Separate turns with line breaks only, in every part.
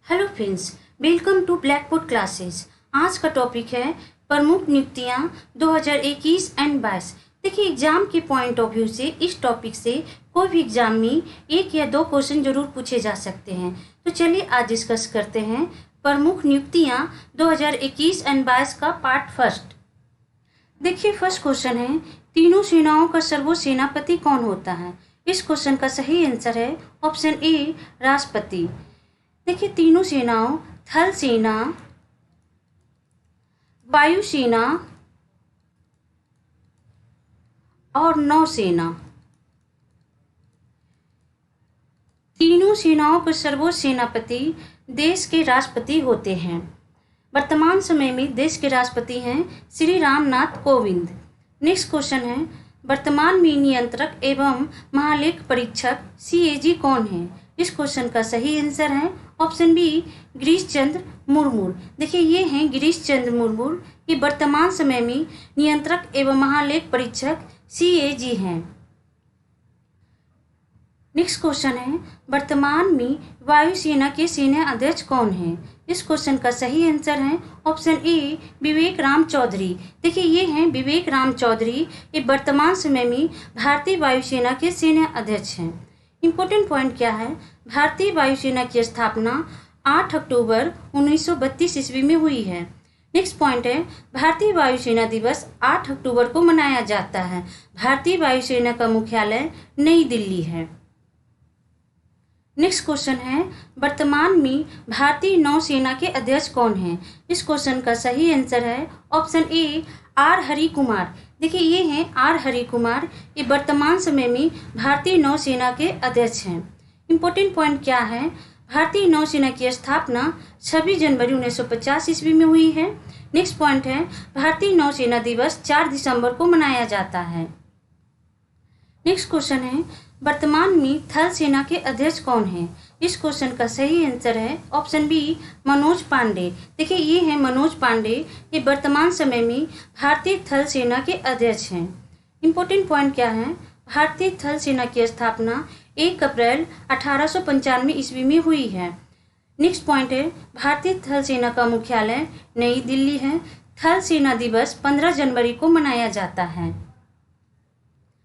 Hello friends, welcome to Blackboard classes. आज का topic है प्रमुख नियुक्तियां 2021 एंड 22। देखिए, एग्जाम के पॉइंट ऑफ व्यू से इस टॉपिक से कोई भी एग्जाम में एक या दो क्वेश्चन जरूर पूछे जा सकते हैं। तो चलिए आज डिस्कस करते हैं प्रमुख नियुक्तियां 2021 एंड 22 का पार्ट फर्स्ट। देखिए, फर्स्ट क्वेश्चन है, तीनों सेनाओं का सर्वोच्च सेनापति कौन होता है? इस क्वेश्चन का सही आंसर है ऑप्शन ए, राष्ट्रपति। देखिए, तीनों सेनाओं थल सेना, वायुसेना और नौसेना, तीनों सेनाओं के सर्वोच्च सेनापति देश के राष्ट्रपति होते हैं। वर्तमान समय में देश के राष्ट्रपति हैं श्री रामनाथ कोविंद। नेक्स्ट क्वेश्चन है, वर्तमान में नियंत्रक एवं महालेख परीक्षक CAG कौन है? इस क्वेश्चन का सही आंसर है ऑप्शन बी, गिरीश चंद्र मुर्मू। देखिए, ये हैं गिरीश चंद्र मुर्मू। ये वर्तमान समय में नियंत्रक एवं महालेख परीक्षक CAG हैं। नेक्स्ट क्वेश्चन है, वर्तमान में वायुसेना के सेना अध्यक्ष कौन है? इस क्वेश्चन का सही आंसर है ऑप्शन ए, विवेक राम चौधरी। देखिए, ये हैं विवेक राम चौधरी। ये वर्तमान समय में भारतीय वायुसेना के सेना अध्यक्ष हैं। इम्पोर्टेंट पॉइंट क्या है? भारतीय वायुसेना की स्थापना 8 अक्टूबर 1932 ईस्वी में हुई है। नेक्स्ट पॉइंट है, भारतीय वायुसेना दिवस 8 अक्टूबर को मनाया जाता है। भारतीय वायुसेना का मुख्यालय नई दिल्ली है। नेक्स्ट क्वेश्चन है, वर्तमान में भारतीय नौसेना के अध्यक्ष कौन हैं? इस क्वेश्चन का सही आंसर है option A, R Hari Kumar. देखिए, ये हैं आर हरि कुमार। ये वर्तमान समय में भारतीय नौसेना के अध्यक्ष हैं। इम्पोर्टेंट पॉइंट क्या है? भारतीय नौसेना की स्थापना 26 जनवरी 1950 ईस्वी में हुई है। नेक्स्ट पॉइंट है, भारतीय नौसेना दिवस 4 दिसंबर को मनाया जाता है। नेक्स्ट क्वेश्चन है, वर्तमान में थल सेना के अध्यक्ष कौन है? इस क्वेश्चन का सही आंसर है ऑप्शन बी, मनोज पांडे। देखिए, ये हैं मनोज पांडे। ये वर्तमान समय में भारतीय थल सेना के अध्यक्ष हैं। इम्पोर्टेंट पॉइंट क्या है? भारतीय थल सेना की स्थापना 1 अप्रैल 1895 ईस्वी में हुई है। नेक्स्ट पॉइंट है, भारतीय थल सेना का मुख्यालय नई दिल्ली है। थल सेना दिवस 15 जनवरी को मनाया जाता है।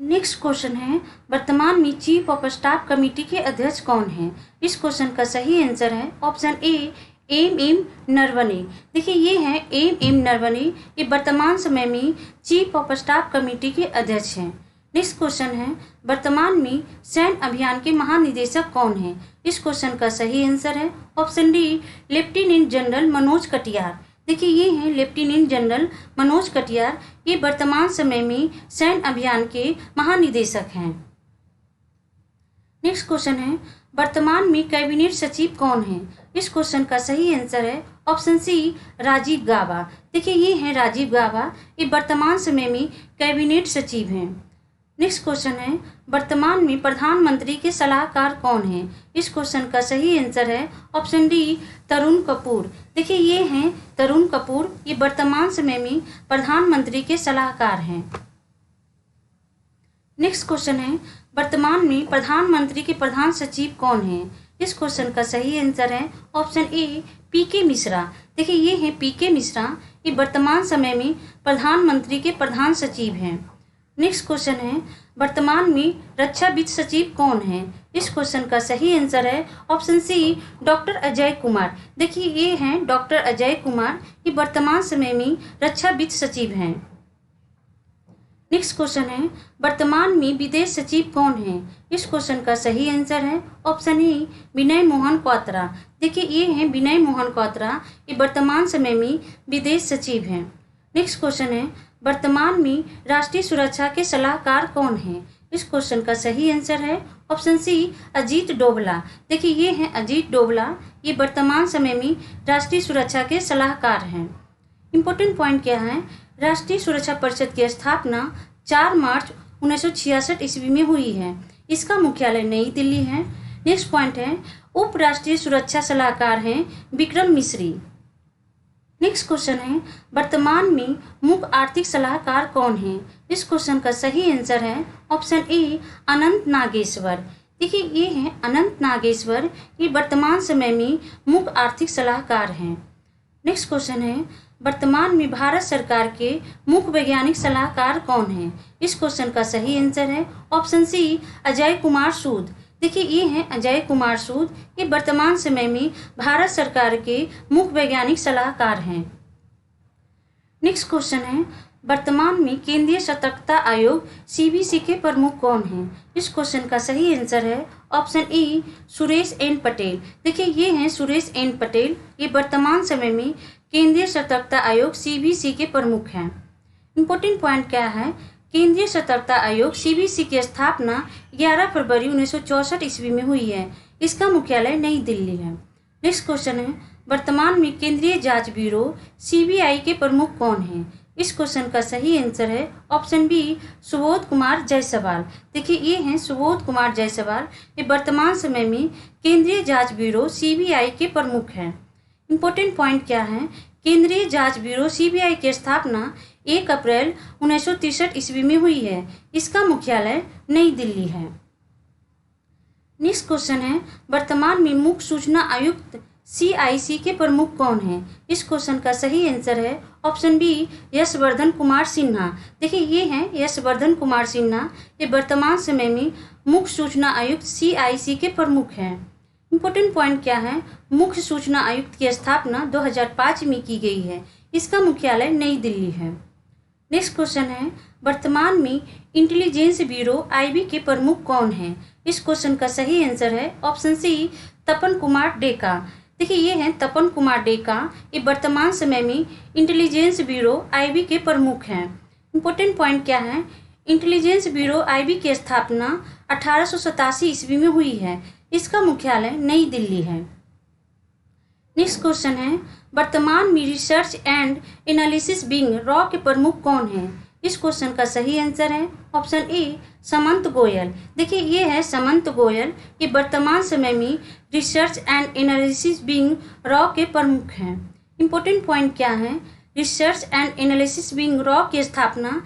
नेक्स्ट क्वेश्चन है, वर्तमान में चीफ ऑफ स्टाफ कमेटी के अध्यक्ष कौन हैं? इस क्वेश्चन का सही आंसर है ऑप्शन ए, MM नरवणे। देखिए, ये हैं MM नरवणे। ये वर्तमान समय में चीफ ऑफ स्टाफ कमेटी के अध्यक्ष हैं। नेक्स्ट क्वेश्चन है, वर्तमान में सैन्य अभियान के महानिदेशक कौन हैं? इस क्वेश्चन का सही आंसर है option D, lieutenant general Manoj Katiyar. देखिए, ये हैं लेफ्टिनेंट जनरल मनोज कटियार। ये वर्तमान समय में सैन्य अभियान के महानिदेशक हैं। नेक्स्ट क्वेश्चन है, वर्तमान में कैबिनेट सचिव कौन है? इस क्वेश्चन का सही आंसर है ऑप्शन सी, राजीव गाबा। देखिए, ये हैं राजीव गाबा। ये वर्तमान समय में कैबिनेट सचिव हैं। नेक्स्ट क्वेश्चन है, वर्तमान में प्रधानमंत्री के सलाहकार कौन है? इस क्वेश्चन का सही आंसर है ऑप्शन डी, तरुण कपूर। देखिए, ये हैं तरुण कपूर। ये वर्तमान समय में प्रधानमंत्री के सलाहकार हैं। नेक्स्ट क्वेश्चन है, वर्तमान में प्रधानमंत्री के प्रधान सचिव कौन है? इस क्वेश्चन का सही आंसर है ऑप्शन ए, PK मिश्रा। देखिए, ये हैं PK मिश्रा। ये वर्तमान समय में प्रधानमंत्री के प्रधान सचिव हैं। नेक्स्ट क्वेश्चन है, वर्तमान में रक्षा वित्त सचिव कौन है? इस क्वेश्चन का सही आंसर है option C, doctor Ajay Kumar. देखिए, ये हैं डॉक्टर अजय कुमार। ये वर्तमान समय में रक्षा वित्त सचिव हैं। नेक्स्ट क्वेश्चन है, वर्तमान में विदेश सचिव कौन है? इस क्वेश्चन का सही आंसर है ऑप्शन ए, विनय मोहन क्वात्रा। देखिए, ये हैं विनय मोहन क्वात्रा। ये वर्तमान समय में विदेश सचिव हैं। नेक्स्ट क्वेश्चन है, वर्तमान में राष्ट्रीय सुरक्षा के सलाहकार कौन हैं? इस क्वेश्चन का सही आंसर है ऑप्शन सी, अजीत डोभाल। देखिए, ये हैं अजीत डोभाल। ये वर्तमान समय में राष्ट्रीय सुरक्षा के सलाहकार हैं। इम्पोर्टेंट पॉइंट क्या है? राष्ट्रीय सुरक्षा परिषद की स्थापना 4 मार्च 1966 ईस्वी में हुई है। इसका मुख्यालय नई दिल्ली है। नेक्स्ट पॉइंट है, उप राष्ट्रीय सुरक्षा सलाहकार हैं विक्रम मिश्री। नेक्स्ट क्वेश्चन है, वर्तमान में मुख्य आर्थिक सलाहकार कौन है? इस क्वेश्चन का सही आंसर है ऑप्शन ए, अनंत नागेश्वर। देखिए ये हैं अनंत नागेश्वर, ये वर्तमान समय में मुख्य आर्थिक सलाहकार हैं। नेक्स्ट क्वेश्चन है, वर्तमान में भारत सरकार के मुख्य वैज्ञानिक सलाहकार कौन हैं? इस क्वेश्चन का सही आंसर है ऑप्शन सी, अजय कुमार सूद। देखिए ये हैं अजय कुमार सूद, ये वर्तमान समय में भारत सरकार के मुख्य वैज्ञानिक सलाहकार हैं। नेक्स्ट क्वेश्चन है, वर्तमान में केंद्रीय सतर्कता आयोग सीबीसी के प्रमुख कौन हैं? इस क्वेश्चन का सही आंसर है option E, Suresh N Patel. देखिए ये हैं सुरेश एन पटेल, ये वर्तमान समय में केंद्रीय सतर्कता आयोग सीबीसी के प्रमुख हैं। इंपॉर्टेंट पॉइंट क्या है, केंद्रीय सतर्कता आयोग सीबीसी की स्थापना 11 फरवरी 1964 ईस्वी में हुई है। इसका मुख्यालय नई दिल्ली है। नेक्स्ट क्वेश्चन है, वर्तमान में केंद्रीय जांच ब्यूरो सीबीआई के प्रमुख कौन हैं? इस क्वेश्चन का सही आंसर है ऑप्शन बी, सुबोध कुमार जायसवाल। देखिए ये हैं सुबोध कुमार जायसवाल, ये वर्तमान समय में केंद्रीय जांच ब्यूरो सीबीआई के प्रमुख हैं। इंपॉर्टेंट पॉइंट क्या है, केंद्रीय जांच ब्यूरो सीबीआई की स्थापना 1 अप्रैल 1963 ईस्वी में हुई है। इसका मुख्यालय नई दिल्ली है। नेक्स्ट क्वेश्चन है, वर्तमान में मुख्य सूचना आयुक्त सीआईसी के प्रमुख कौन हैं? इस क्वेश्चन का सही आंसर है ऑप्शन बी, यशवर्धन कुमार सिन्हा। देखिए ये हैं यशवर्धन कुमार सिन्हा, ये वर्तमान समय में मुख्य सूचना आयुक्त सीआईसी के प्रमुख हैं। इंपॉर्टेंट पॉइंट क्या है, मुख्य सूचना आयुक्त की स्थापना 2005 में की गई है। इसका मुख्यालय नई दिल्ली है। नेक्स्ट क्वेश्चन है, वर्तमान में इंटेलिजेंस ब्यूरो आईबी के प्रमुख कौन हैं? इस क्वेश्चन का सही आंसर है ऑप्शन सी, तपन कुमार डेका। देखिए ये हैं तपन कुमार डेका, ये वर्तमान समय में इंटेलिजेंस ब्यूरो आईबी के प्रमुख हैं। इंपॉर्टेंट पॉइंट क्या है, इंटेलिजेंस ब्यूरो आईबी की स्थापना 1887 ईस्वी में हुई है। इसका मुख्यालय नई दिल्ली है। नेक्स्ट क्वेश्चन है, वर्तमान में रिसर्च एंड एनालिसिस विंग रॉ के प्रमुख कौन हैं? इस क्वेश्चन का सही आंसर है ऑप्शन ए, समंत गोयल। देखिए ये है समंत गोयल, ये वर्तमान समय में रिसर्च एंड एनालिसिस विंग रॉ के प्रमुख हैं। इंपॉर्टेंट पॉइंट क्या है, research and analysis wing raw की स्थापना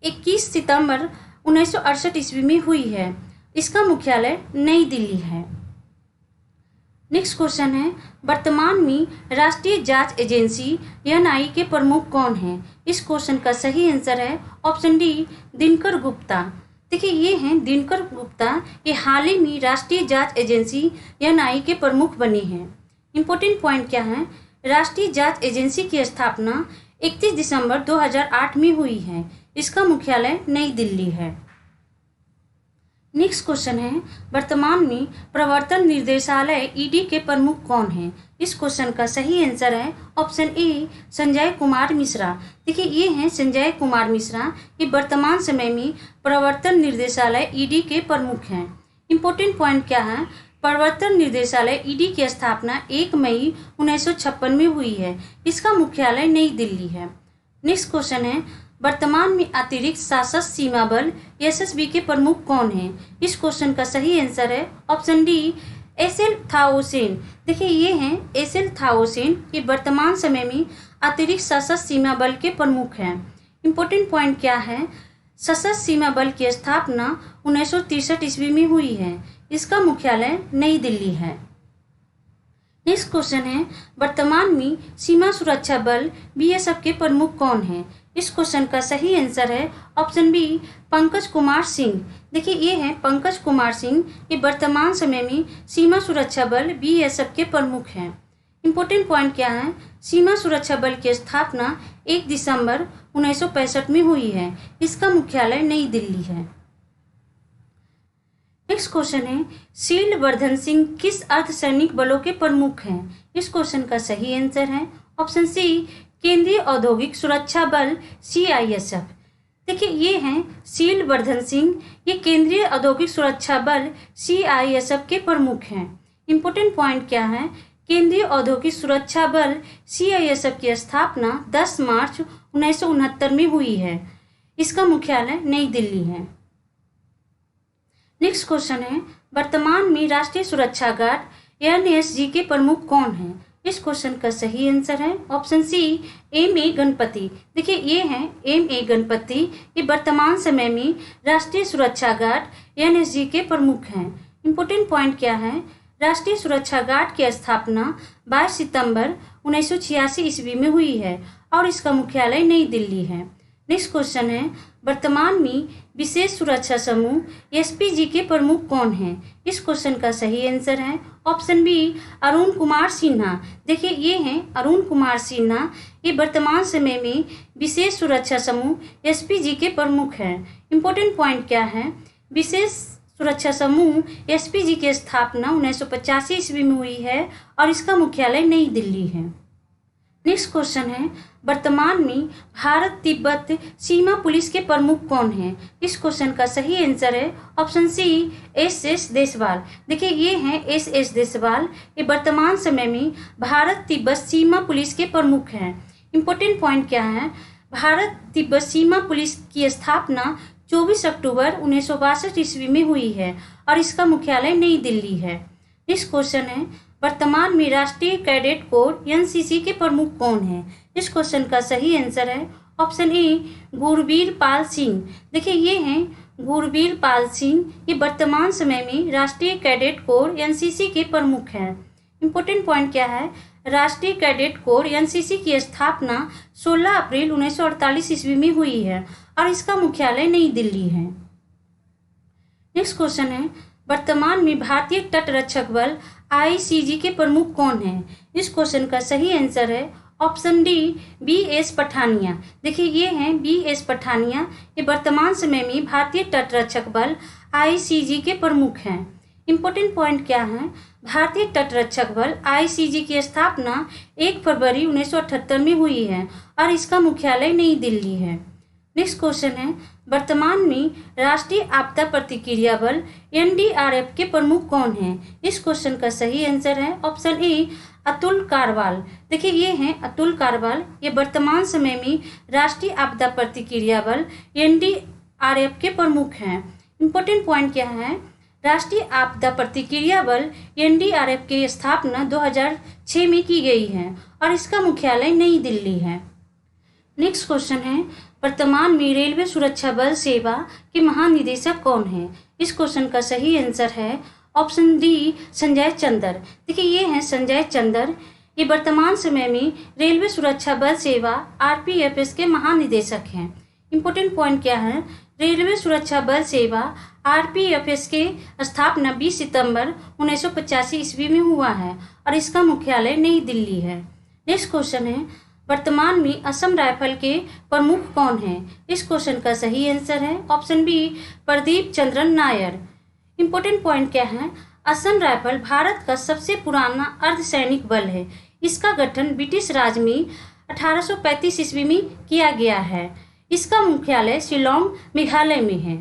21 सितंबर 1968 ईस्वी में हुई है। इसका मुख्यालय नई दिल्ली है। नेक्स्ट क्वेश्चन है, वर्तमान में राष्ट्रीय जांच एजेंसी एनआई के प्रमुख कौन हैं? इस क्वेश्चन का सही आंसर है ऑप्शन डी, दिनकर गुप्ता। देखिए ये हैं दिनकर गुप्ता, ये हाल ही में राष्ट्रीय जांच एजेंसी एनआई के प्रमुख बने हैं। इंपॉर्टेंट पॉइंट क्या है, राष्ट्रीय जांच एजेंसी की स्थापना 31 दिसंबर 2008 में हुई है। इसका मुख्यालय नई दिल्ली है। नेक्स्ट क्वेश्चन है, वर्तमान में प्रवर्तन निर्देशालय ईडी के प्रमुख कौन हैं? इस क्वेश्चन का सही आंसर है ऑप्शन ए, संजय कुमार मिश्रा। देखिए ये हैं संजय कुमार मिश्रा, ये वर्तमान समय में प्रवर्तन निर्देशालय ईडी के प्रमुख हैं। इंपॉर्टेंट पॉइंट क्या है, प्रवर्तन निर्देशालय ईडी की स्थापना 1 मई 1956 में हुई है। इसका मुख्यालय नई दिल्ली है। नेक्स्ट क्वेश्चन है, वर्तमान में अतिरिक्त सशस्त्र सीमा बल एसएसबी के प्रमुख कौन हैं? इस क्वेश्चन का सही आंसर है ऑप्शन डी, एसएल थाओसेन। देखिए ये हैं एसएल थाओसेन, ये वर्तमान समय में अतिरिक्त सशस्त्र सीमा बल के प्रमुख हैं। इंपॉर्टेंट पॉइंट क्या है, सशस्त्र सीमा बल की स्थापना 1963 ईस्वी में हुई है। इसका मुख्यालय नई दिल्ली है। नेक्स्ट क्वेश्चन है, वर्तमान में सीमा सुरक्षा बल बीएसएफ के प्रमुख कौन हैं? इस क्वेश्चन का सही आंसर है ऑप्शन बी, पंकज कुमार सिंह। देखिए ये हैं पंकज कुमार सिंह, ये वर्तमान समय में सीमा सुरक्षा बल बीएसएफ के प्रमुख हैं। इंपॉर्टेंट पॉइंट क्या है, सीमा सुरक्षा बल की स्थापना 1 दिसंबर 1965 में हुई है। इसका मुख्यालय नई दिल्ली है। नेक्स्ट क्वेश्चन है, शील वर्धन सिंह किस अर्धसैनिक बलों के प्रमुख हैं? इस क्वेश्चन का सही आंसर है ऑप्शन सी, केंद्रीय औद्योगिक सुरक्षा बल सीआईएसएफ। देखिए ये हैं शील वर्धन सिंह, ये केंद्रीय औद्योगिक सुरक्षा बल सीआईएसएफ के प्रमुख हैं। इंपॉर्टेंट पॉइंट क्या है, केंद्रीय औद्योगिक सुरक्षा बल सीआईएसएफ की स्थापना 10 मार्च 1969 में हुई है। इसका मुख्यालय नई दिल्ली है। नेक्स्ट क्वेश्चन है, वर्तमान में राष्ट्रीय सुरक्षा गार्ड एनएसजी के प्रमुख कौन हैं? इस क्वेश्चन का सही आंसर है ऑप्शन सी, एम.ए. गणपति। देखिए ये हैं एम.ए. गणपति, ये वर्तमान समय में राष्ट्रीय सुरक्षा गार्ड एनएसजी के प्रमुख हैं। इम्पोर्टेंट पॉइंट क्या है? राष्ट्रीय सुरक्षा गार्ड की स्थापना 22 सितंबर 1986 ईस्वी में हुई है और इसका मुख्यालय नई दिल्ली है। नेक्स्ट क्वेश्चन है, वर्तमान में विशेष सुरक्षा समूह एसपीजी के प्रमुख कौन हैं? इस क्वेश्चन का सही आंसर है ऑप्शन बी, अरुण कुमार सिन्हा। देखिए ये हैं अरुण कुमार सिन्हा। ये वर्तमान समय में विशेष सुरक्षा समूह एसपीजी के प्रमुख हैं। इम्पोर्टेंट पॉइंट क्या है? विशेष सुरक्षा समूह एसपीजी की स्थापना 1985 ईस्वी में हुई है और इसका मुख्यालय नई दिल्ली है। नेक्स्ट क्वेश्चन है, वर्तमान में भारत तिब्बत सीमा पुलिस के प्रमुख कौन हैं? इस क्वेश्चन का सही आंसर है ऑप्शन सी, एस देशवाल। देखिए ये हैं एस देशवाल। ये वर्तमान समय में भारत तिब्बत सीमा पुलिस के प्रमुख हैं। इम्पोर्टेंट पॉइंट क्या है? भारत तिब्बत सीमा पुलिस की स्थापना 24 अक्टूबर 1962 ईस्वी में हुई है और इसका मुख्यालय नई दिल्ली है। नेक्स्ट क्वेश्चन है, वर्तमान में राष्ट्रीय कैडेट कोर एनसीसी के प्रमुख कौन हैं? इस क्वेश्चन का सही आंसर है ऑप्शन ए, गुरबीर पाल सिंह। देखिए ये हैं गुरबीर पाल सिंह। ये वर्तमान समय में राष्ट्रीय कैडेट कोर एनसीसी के प्रमुख हैं। इम्पोर्टेंट पॉइंट क्या है? राष्ट्रीय कैडेट कोर एनसीसी की स्थापना 16 अप्रैल 1948 ईस्वी में हुई है और इसका मुख्यालय नई दिल्ली है। नेक्स्ट क्वेश्चन है, वर्तमान में भारतीय तटरक्षक बल आईसीजी के प्रमुख कौन हैं? इस क्वेश्चन का सही आंसर है ऑप्शन डी, बीएस पठानिया। देखिए ये हैं बीएस पठानिया। ये वर्तमान समय में भारतीय तटरक्षक बल आईसीजी के प्रमुख हैं। इम्पोर्टेंट पॉइंट क्या है? भारतीय तटरक्षक बल आईसीजी की स्थापना 1 फरवरी 1978 में हुई है और इसका मुख्यालय नई दिल्ली है। नेक्स्ट क्वेश्चन है, वर्तमान में राष्ट्रीय आपदा प्रतिक्रिया बल एनडीआरएफ के प्रमुख कौन हैं? इस क्वेश्चन का सही आंसर है ऑप्शन ए, अतुल कारवाल। देखिए ये हैं अतुल कारवाल। ये वर्तमान समय में राष्ट्रीय आपदा प्रतिक्रिया बल एनडीआरएफ के प्रमुख हैं। इम्पोर्टेंट पॉइंट क्या है? राष्ट्रीय आपदा प्रतिक्रिया बल एनडीआरएफ की स्थापना 2006 में की गई है और इसका मुख्यालय नई दिल्ली है। नेक्स्ट क्वेश्चन है, वर्तमान में रेलवे सुरक्षा बल सेवा के महानिदेशक कौन हैं? इस क्वेश्चन का सही आंसर है ऑप्शन डी, संजय चंदर। देखिए ये हैं संजय चंदर। ये वर्तमान समय में रेलवे सुरक्षा बल सेवा आरपीएफएस के महानिदेशक हैं। इम्पोर्टेंट पॉइंट क्या है? रेलवे सुरक्षा बल सेवा आरपीएफएस के स्थापना 20 सितंबर 1985 ईस्वी में हुआ है और इसका मुख्यालय नई दिल्ली है। नेक्स्ट क्वेश्चन है, वर्तमान में असम राइफल के प्रमुख कौन हैं? इस क्वेश्चन का सही आंसर है option B, Pradeep Chandran Nair. Important point क्या है? असम राइफल भारत का सबसे पुराना अर्धसैनिक बल है। इसका गठन ब्रिटिश राज में 1835 ईस्वी में किया गया है। इसका मुख्यालय शिलोंग मेघालय में है।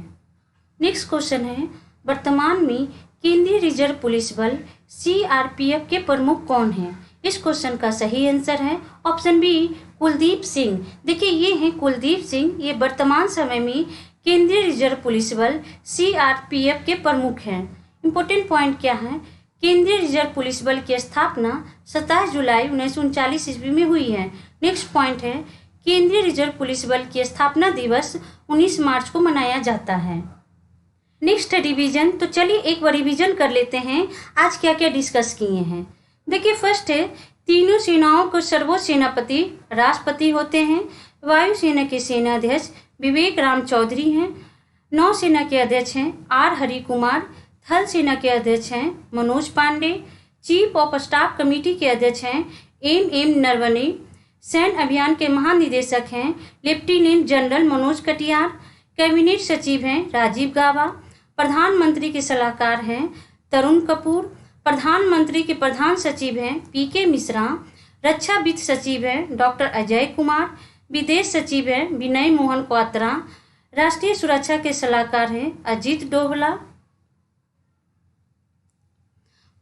नेक्स्ट क्वेश्चन है, वर्तमान में केंद्रीय रिजर्व पुलिस बल सीआरपीएफ के प्रमुख कौन हैं? इस क्वेश्चन का सही आंसर है ऑप्शन बी, कुलदीप सिंह। देखिए ये हैं कुलदीप सिंह। ये वर्तमान समय में केंद्रीय रिजर्व पुलिस बल सीआरपीएफ के प्रमुख हैं। इम्पोर्टेंट पॉइंट क्या है? केंद्रीय रिजर्व पुलिस बल की स्थापना 27 जुलाई 1939 ईस्वी में हुई है। नेक्स्ट पॉइंट है, केंद्रीय रिजर्व पुलिस बल की स्थापना दिवस 19 मार्च को मनाया जाता है। Next revision. तो चलिए एक बार रिवीजन कर लेते हैं आज क्या क्या डिस्कस किए हैं। देखिए फर्स्ट है, तीनों सेनाओं के सर्वोच्च सेनापति राष्ट्रपति होते हैं। वायुसेना के सेनाध्यक्ष विवेक राम चौधरी हैं। नौसेना के अध्यक्ष हैं आर हरि कुमार। थल सेना के अध्यक्ष हैं Manoj Pande. Chief of staff committee के अध्यक्ष हैं एम नरवणे। सैन्य अभियान के महानिदेशक हैं lieutenant general Manoj Katiyar. Cabinet सचिव हैं राजीव गाबा। प्रधानमंत्री के सलाहकार हैं तरुण कपूर। प्रधानमंत्री के प्रधान सचिव हैं पीके मिश्रा। रक्षा वित्त सचिव हैं डॉक्टर अजय कुमार। विदेश सचिव हैं विनय मोहन क्वात्रा। राष्ट्रीय सुरक्षा के सलाहकार हैं अजीत डोभाल।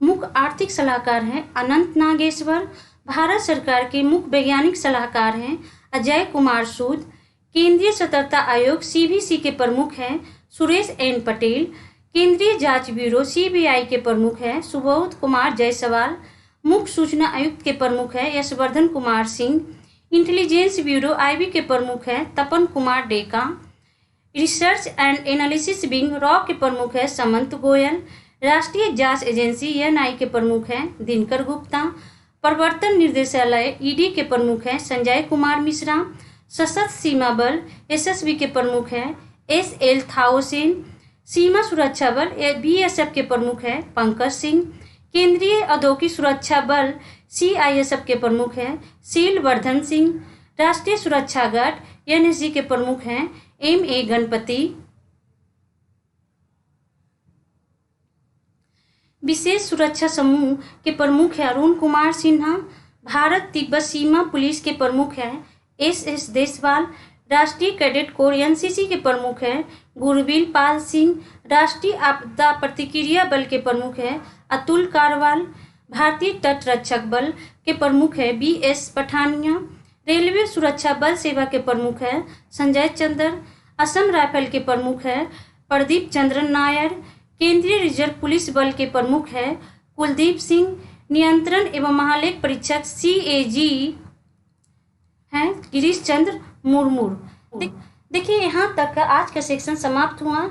मुख्य आर्थिक सलाहकार हैं अनंत नागेश्वर। भारत सरकार के मुख्य वैज्ञानिक सलाहकार हैं अजय कुमार सूद। केंद्रीय सतर्कता आयोग सीवीसी के प्रमुख हैं सुरेश एन पटेल। केंद्रीय जांच ब्यूरो सीबीआई के प्रमुख हैं सुबोध कुमार जायसवाल। मुख्य सूचना आयुक्त के प्रमुख हैं Yashwardhan Kumar Singh. Intelligence bureau IB के प्रमुख हैं Tapan Kumar Deka. Research and analysis wing रॉ के प्रमुख हैं समंत गोयल। राष्ट्रीय जांच एजेंसी एनआई के प्रमुख हैं दिनकर गुप्ता। प्रवर्तन निर्देशालय ईडी के प्रमुख हैं संजय कुमार मिश्रा। सशस्त्र सीमा बल एसएसबी के प्रमुख हैं एसएल थाओसेन। सीमा सुरक्षा बल बीएसएफ के प्रमुख हैं पंकज सिंह। केंद्रीय औद्योगिक सुरक्षा बल सीआईएसएफ के प्रमुख हैं शीलवर्धन सिंह। राष्ट्रीय सुरक्षा गार्ड एनएसजी के प्रमुख हैं एमए गणपति। विशेष सुरक्षा समूह के प्रमुख हैं अरुण कुमार सिन्हा। भारत तिब्बत सीमा पुलिस के प्रमुख हैं एसएस देसवाल। राष्ट्रीय कैडेट कोर एनसीसी के प्रमुख हैं गुरबीर पाल सिंह। राष्ट्रीय आपदा प्रतिक्रिया बल के प्रमुख हैं अतुल कारवाल। भारतीय तट रक्षक बल के प्रमुख हैं बीएस पठानिया। रेलवे सुरक्षा बल सेवा के प्रमुख हैं संजय चंद्र। असम राइफल के प्रमुख हैं प्रदीप चंद्रन नायर। केंद्रीय रिजर्व पुलिस बल के प्रमुख हैं कुलदीप सिंह। नियंत्रण एवं महालेख परीक्षक सीएजी हैं गिरीश चंद्र मुर्मू। देखिए यहाँ तक का आज का सेक्शन समाप्त हुआ।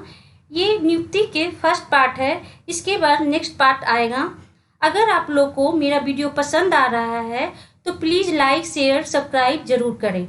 ये नियुक्ति के फर्स्ट पार्ट है, इसके बाद नेक्स्ट पार्ट आएगा। अगर आप लोग को मेरा वीडियो पसंद आ रहा है तो प्लीज़ लाइक शेयर सब्सक्राइब जरूर करें।